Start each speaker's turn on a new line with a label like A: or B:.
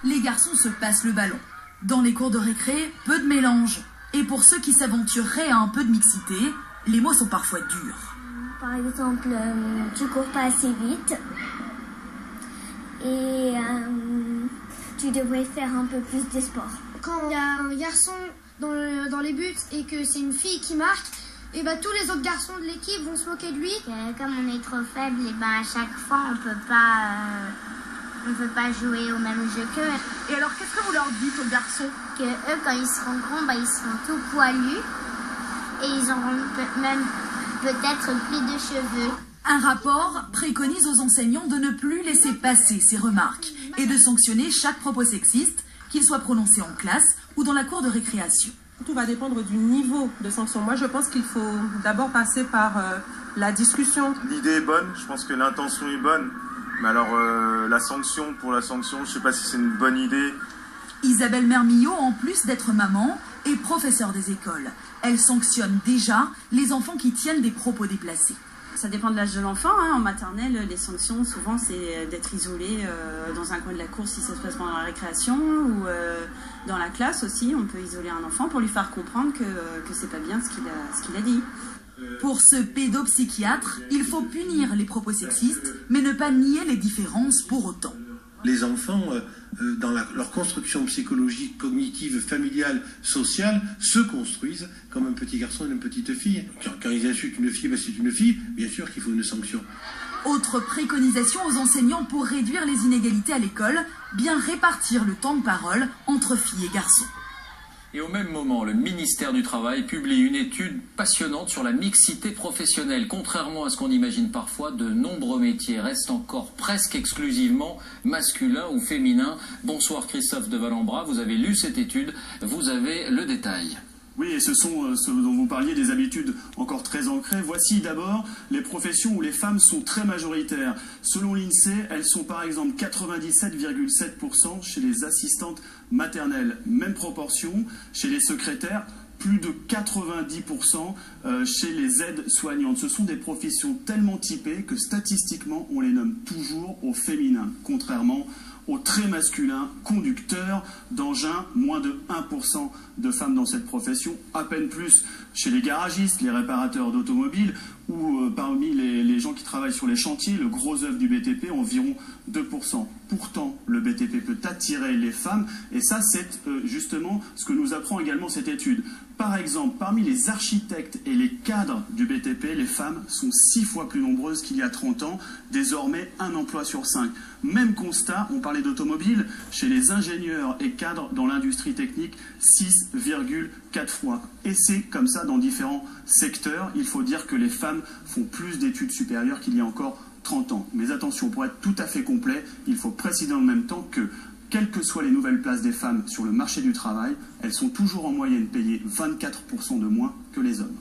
A: Les garçons se passent le ballon. Dans les cours de récré, peu de mélange. Et pour ceux qui s'aventureraient à un peu de mixité, les mots sont parfois durs.
B: Par exemple, tu cours pas assez vite et tu devrais faire un peu plus de sport.
C: Quand il y a un garçon dans les buts et que c'est une fille qui marque, et tous les autres garçons de l'équipe vont se moquer de lui.
B: Comme on est trop faible, et à chaque fois on peut pas jouer au même jeu qu'eux.
A: Et alors qu'est-ce que vous leur dites aux garçons?
B: Que eux, quand ils seront grands, ils seront tout poilus et ils auront même peut-être plus de cheveux.
A: Un rapport préconise aux enseignants de ne plus laisser passer ces remarques et de sanctionner chaque propos sexiste, qu'il soit prononcé en classe ou dans la cour de récréation.
D: Tout va dépendre du niveau de sanction. Moi, je pense qu'il faut d'abord passer par la discussion.
E: L'idée est bonne, je pense que l'intention est bonne. Mais alors, la sanction pour la sanction, je ne sais pas si c'est une bonne idée.
A: Isabelle Mermillot, en plus d'être maman, est professeure des écoles. Elle sanctionne déjà les enfants qui tiennent des propos déplacés.
F: Ça dépend de l'âge de l'enfant. En maternelle, les sanctions, souvent, c'est d'être isolé dans un coin de la cour si ça se passe pendant la récréation ou dans la classe aussi. On peut isoler un enfant pour lui faire comprendre que c'est pas bien ce qu'il a dit.
A: Pour ce pédopsychiatre, il faut punir les propos sexistes, mais ne pas nier les différences pour autant.
G: Les enfants, dans leur construction psychologique, cognitive, familiale, sociale, se construisent comme un petit garçon et une petite fille. Quand ils insultent une fille, c'est une fille, bien sûr qu'il faut une sanction.
A: Autre préconisation aux enseignants pour réduire les inégalités à l'école, bien répartir le temps de parole entre filles et garçons.
H: Et au même moment, le ministère du Travail publie une étude passionnante sur la mixité professionnelle. Contrairement à ce qu'on imagine parfois, de nombreux métiers restent encore presque exclusivement masculins ou féminins. Bonsoir Christophe de Valambra, vous avez lu cette étude, vous avez le détail.
I: Oui, et ce sont ceux dont vous parliez, des habitudes encore très ancrées. Voici d'abord les professions où les femmes sont très majoritaires. Selon l'INSEE, elles sont par exemple 97,7% chez les assistantes maternelles. Même proportion chez les secrétaires, plus de 90% chez les aides-soignantes. Ce sont des professions tellement typées que statistiquement, on les nomme toujours au féminin, contrairement au très masculin, conducteur d'engins, moins de 1% de femmes dans cette profession, à peine plus chez les garagistes, les réparateurs d'automobiles ou parmi les gens qui travaillent sur les chantiers, le gros œuvre du BTP, environ 2%. Pourtant, le BTP peut attirer les femmes et ça, c'est justement ce que nous apprend également cette étude. Par exemple, parmi les architectes et les cadres du BTP, les femmes sont 6 fois plus nombreuses qu'il y a 30 ans, désormais un emploi sur 5. Même constat, on parlait d'automobile, chez les ingénieurs et cadres dans l'industrie technique, 6,4 fois. Et c'est comme ça dans différents secteurs. Il faut dire que les femmes font plus d'études supérieures qu'il y a encore 30 ans. Mais attention, pour être tout à fait complet, il faut préciser en même temps que quelles que soient les nouvelles places des femmes sur le marché du travail, elles sont toujours en moyenne payées 24% de moins que les hommes.